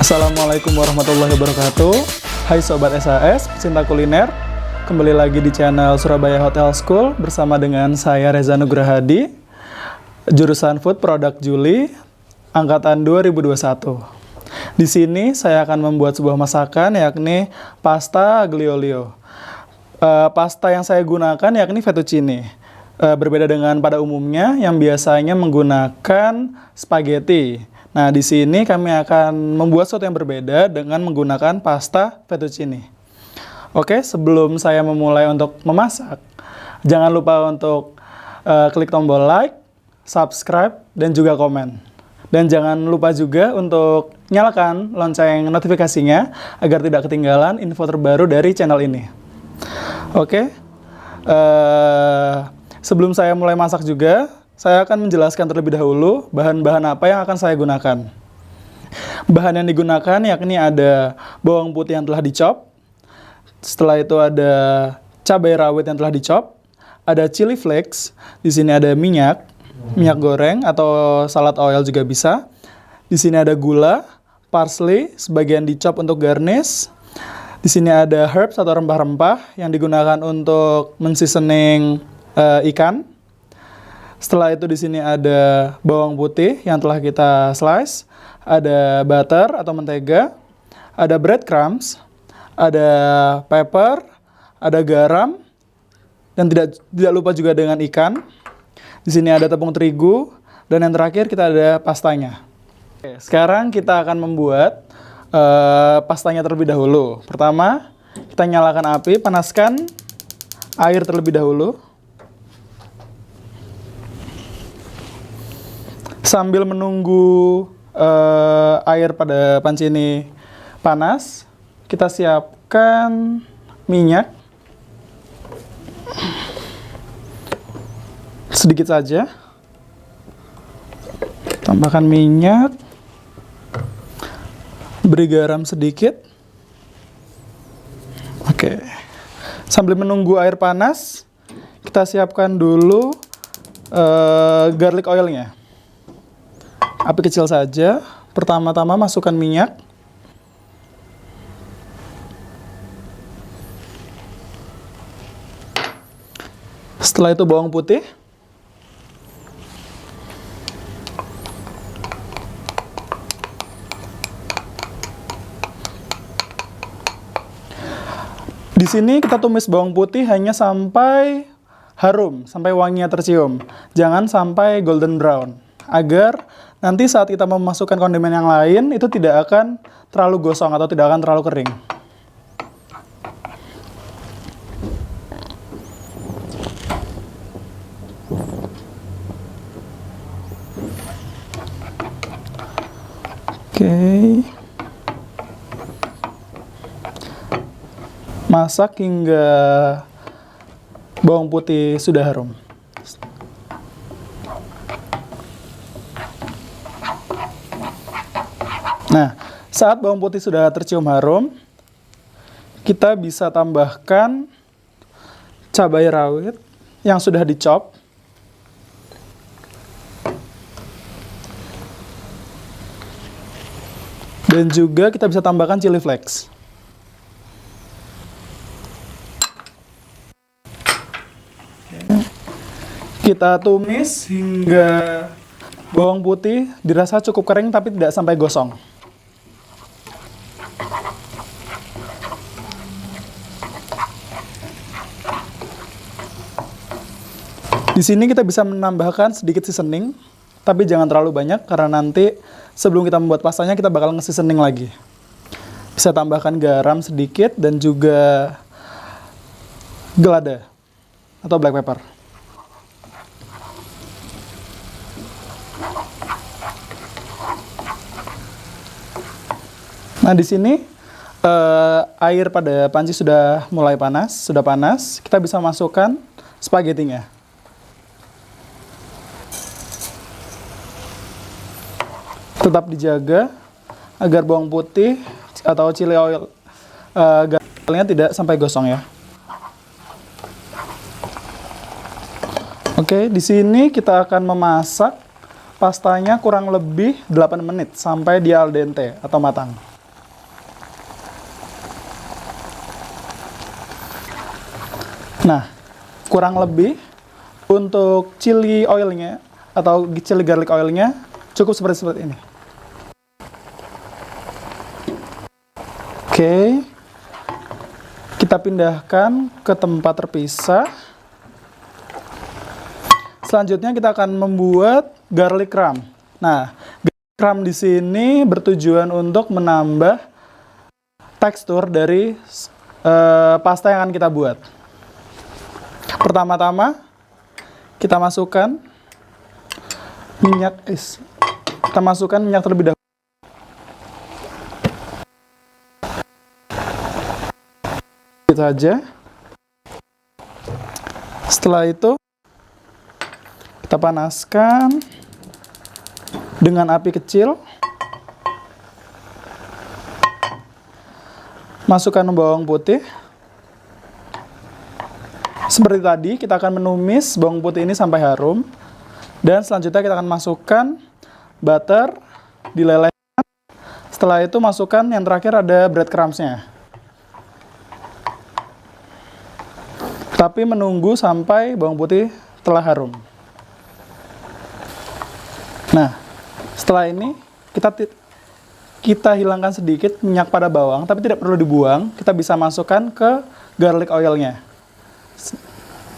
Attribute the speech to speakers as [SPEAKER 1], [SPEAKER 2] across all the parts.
[SPEAKER 1] Assalamualaikum warahmatullahi wabarakatuh. Hai Sobat SAS, pecinta kuliner. Kembali lagi di channel Surabaya Hotel School bersama dengan saya Reza Nugrahadi, jurusan Food Product Juli, angkatan 2021. Di sini saya akan membuat sebuah masakan yakni pasta aglio olio. Pasta yang saya gunakan yakni fettuccine. Berbeda dengan pada umumnya yang biasanya menggunakan spaghetti. Nah, di sini kami akan membuat sesuatu yang berbeda dengan menggunakan pasta fettuccine. Oke, sebelum saya memulai untuk memasak, jangan lupa untuk klik tombol like, subscribe, dan juga komen. Dan jangan lupa juga untuk nyalakan lonceng notifikasinya agar tidak ketinggalan info terbaru dari channel ini. Oke, sebelum saya mulai masak juga, saya akan menjelaskan terlebih dahulu bahan-bahan apa yang akan saya gunakan. Bahan yang digunakan yakni ada bawang putih yang telah dicop, setelah itu ada cabai rawit yang telah dicop, ada chili flakes, di sini ada minyak goreng atau salad oil juga bisa. Di sini ada gula, parsley, sebagian dicop untuk garnish. Di sini ada herbs atau rempah-rempah yang digunakan untuk menseasoning ikan. Setelah itu di sini ada bawang putih yang telah kita slice, ada butter atau mentega, ada breadcrumbs, ada pepper, ada garam, dan tidak lupa juga dengan ikan. Di sini ada tepung terigu, dan yang terakhir kita ada pastanya. Oke, sekarang kita akan membuat pastanya terlebih dahulu. Pertama, kita nyalakan api, panaskan air terlebih dahulu. Sambil menunggu air pada panci ini panas, kita siapkan minyak. Sedikit saja. Tambahkan minyak. Beri garam sedikit. Oke. Sambil menunggu air panas, kita siapkan dulu garlic oilnya. Api kecil saja. Pertama-tama masukkan minyak. Setelah itu bawang putih. Di sini kita tumis bawang putih hanya sampai harum, sampai wanginya tercium. Jangan sampai golden brown. Agar nanti saat kita memasukkan kondimen yang lain, itu tidak akan terlalu gosong atau tidak akan terlalu kering. Oke. Masak hingga bawang putih sudah harum. Nah, saat bawang putih sudah tercium harum, kita bisa tambahkan cabai rawit yang sudah dicop. Dan juga kita bisa tambahkan chili flakes. Kita tumis hingga bawang putih dirasa cukup kering tapi tidak sampai gosong. Di sini kita bisa menambahkan sedikit seasoning, tapi jangan terlalu banyak karena nanti sebelum kita membuat pastanya kita bakal nge-seasoning lagi. Bisa tambahkan garam sedikit dan juga gelada atau black pepper. Nah, di sini air pada panci sudah mulai panas, sudah panas. Kita bisa masukkan spagettinya. Tetap dijaga agar bawang putih atau chili oil garlic-nya tidak sampai gosong ya. Oke, di sini kita akan memasak pastanya kurang lebih 8 menit sampai dia al dente atau matang. Nah, kurang lebih untuk chili oilnya atau chili garlic oilnya cukup seperti ini. Oke, kita pindahkan ke tempat terpisah. Selanjutnya kita akan membuat garlic crumb. Nah, garlic crumb di sini bertujuan untuk menambah tekstur dari pasta yang akan kita buat. Pertama-tama kita masukkan minyak terlebih dahulu. Gitu aja. Setelah itu kita panaskan dengan api kecil. Masukkan bawang putih. Seperti tadi, kita akan menumis bawang putih ini sampai harum. Dan selanjutnya kita akan masukkan butter, dilelehkan. Setelah itu masukkan yang terakhir ada breadcrumbs-nya. Tapi menunggu sampai bawang putih telah harum. Nah, setelah ini kita hilangkan sedikit minyak pada bawang, tapi tidak perlu dibuang. Kita bisa masukkan ke garlic oilnya.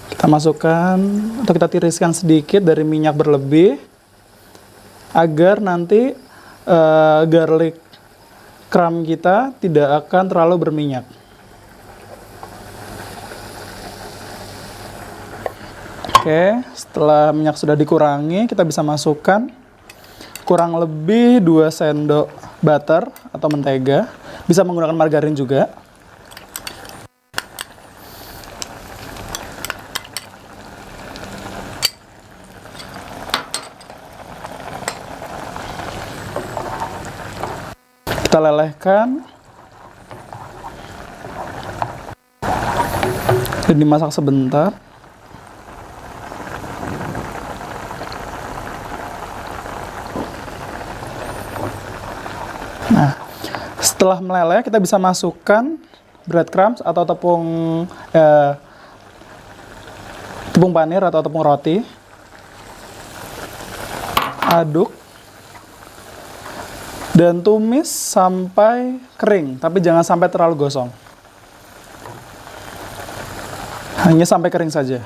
[SPEAKER 1] Kita masukkan atau kita tiriskan sedikit dari minyak berlebih agar nanti garlic crumb kita tidak akan terlalu berminyak. Oke, setelah minyak sudah dikurangi, kita bisa masukkan kurang lebih 2 sendok butter atau mentega. Bisa menggunakan margarin juga. Kita lelehkan dan dimasak sebentar. Nah, setelah meleleh kita bisa masukkan breadcrumbs atau tepung panir atau tepung roti. Aduk dan tumis sampai kering, tapi jangan sampai terlalu gosong. Hanya sampai kering saja.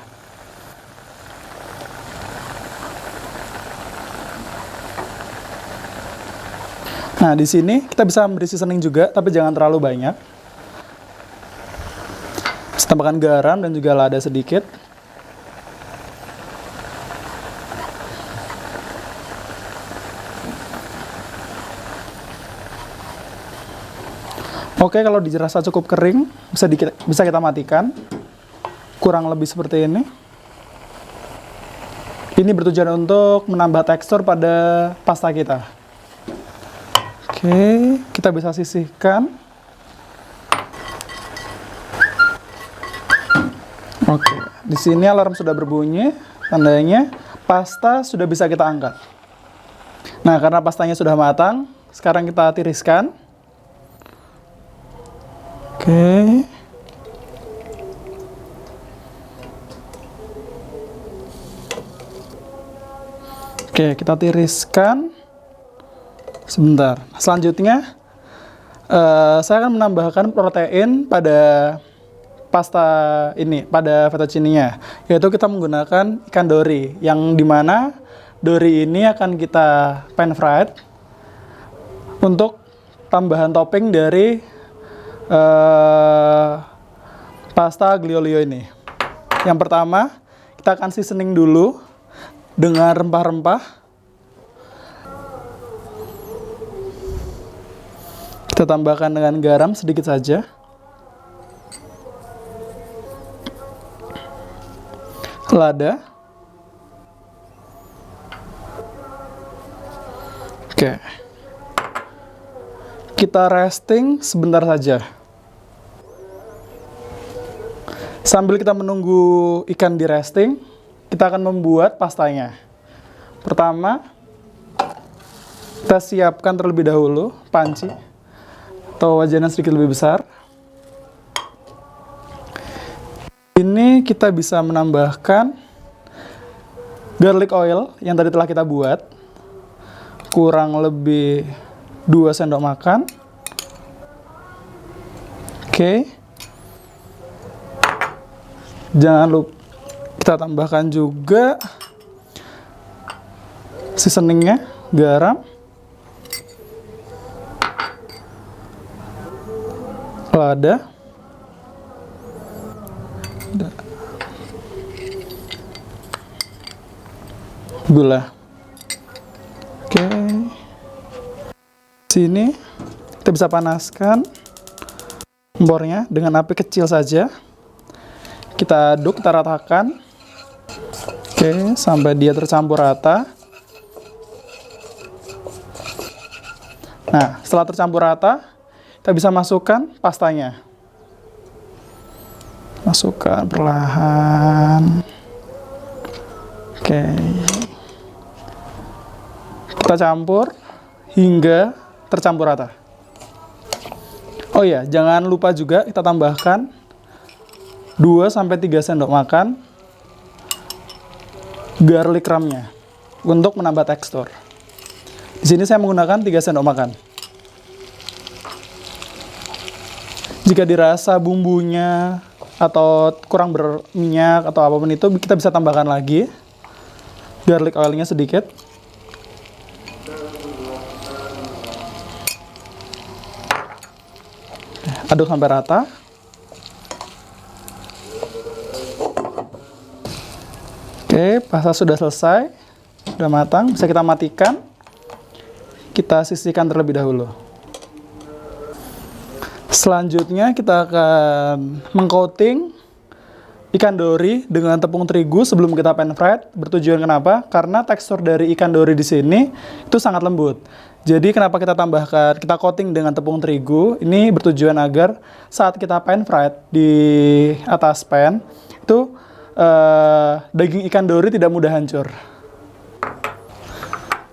[SPEAKER 1] Nah, di sini kita bisa beri seasoning juga, tapi jangan terlalu banyak. Bisa tambahkan garam dan juga lada sedikit. Oke, kalau dirasa cukup kering, bisa kita matikan. Kurang lebih seperti ini. Ini bertujuan untuk menambah tekstur pada pasta kita. Oke, kita bisa sisihkan. Oke, di sini alarm sudah berbunyi, tandanya pasta sudah bisa kita angkat. Nah, karena pastanya sudah matang, sekarang kita tiriskan. Oke. Oke, kita tiriskan. Sebentar. Selanjutnya, saya akan menambahkan protein pada pasta ini, pada fettuccine-nya. Yaitu kita menggunakan ikan dori, yang dimana dori ini akan kita pan fried untuk tambahan topping dari pasta aglio olio ini. Yang pertama, kita akan seasoning dulu dengan rempah-rempah. Kita tambahkan dengan garam sedikit saja. Lada. Oke. Kita resting sebentar saja. Sambil kita menunggu ikan di resting, kita akan membuat pastanya. Pertama, kita siapkan terlebih dahulu panci atau wajan yang sedikit lebih besar. Ini kita bisa menambahkan garlic oil yang tadi telah kita buat, kurang lebih 2 sendok makan. Oke. Jangan lupa kita tambahkan juga seasoningnya, garam, lada, gula. Oke. Sini kita bisa panaskan kompornya dengan api kecil saja. Kita aduk, kita ratakan. Oke, sampai dia tercampur rata. Nah, setelah tercampur rata, kita bisa masukkan pastanya. Masukkan perlahan. Oke. Kita campur hingga tercampur rata. Oh iya, jangan lupa juga kita tambahkan 2-3 sendok makan garlic crumbnya untuk menambah tekstur. Di sini saya menggunakan 3 sendok makan. Jika dirasa bumbunya atau kurang berminyak atau apapun itu, kita bisa tambahkan lagi garlic oilnya sedikit. Aduk sampai rata. Oke, pasta sudah selesai, sudah matang, bisa kita matikan. Kita sisihkan terlebih dahulu. Selanjutnya kita akan mengcoating ikan dori dengan tepung terigu sebelum kita pan fried. Bertujuan kenapa? Karena tekstur dari ikan dori di sini itu sangat lembut. Jadi kenapa kita tambahkan, kita coating dengan tepung terigu? Ini bertujuan agar saat kita pan fried di atas pan itu daging ikan dori tidak mudah hancur.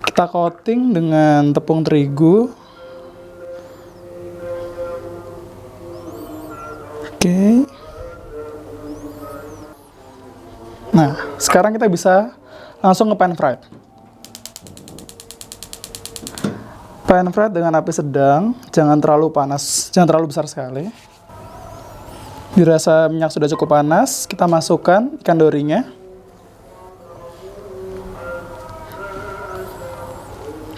[SPEAKER 1] Kita coating dengan tepung terigu. Oke. Nah, sekarang kita bisa langsung ke pan fried. Pan fried dengan api sedang, jangan terlalu panas, jangan terlalu besar sekali. Dirasa minyak sudah cukup panas, kita masukkan ikan dorinya.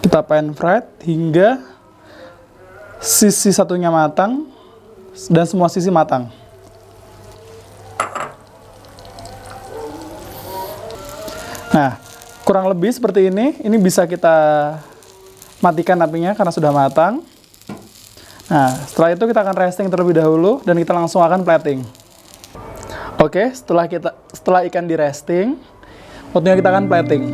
[SPEAKER 1] Kita pan fried hingga sisi satunya matang dan semua sisi matang. Nah, kurang lebih seperti ini. Ini bisa kita matikan apinya karena sudah matang. Nah, setelah itu kita akan resting terlebih dahulu dan kita langsung akan plating. Oke, setelah ikan di resting, waktunya kita akan plating.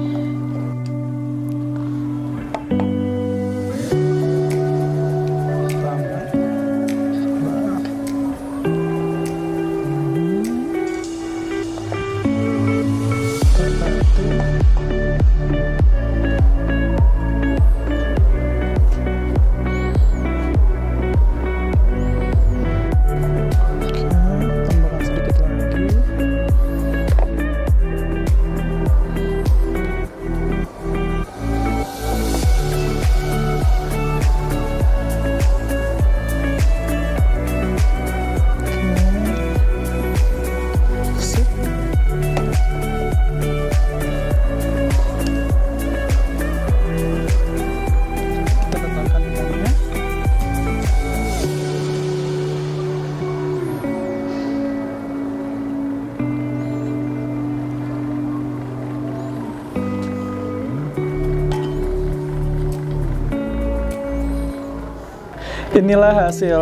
[SPEAKER 1] Inilah hasil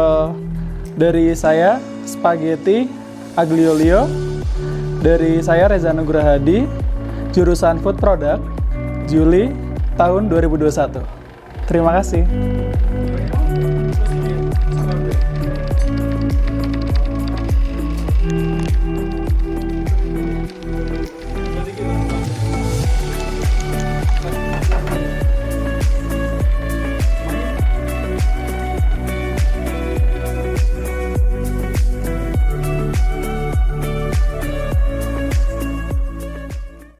[SPEAKER 1] dari saya, spaghetti aglio olio. Dari saya Reza Nugraha Hadi, jurusan Food Product, Juli tahun 2021. Terima kasih.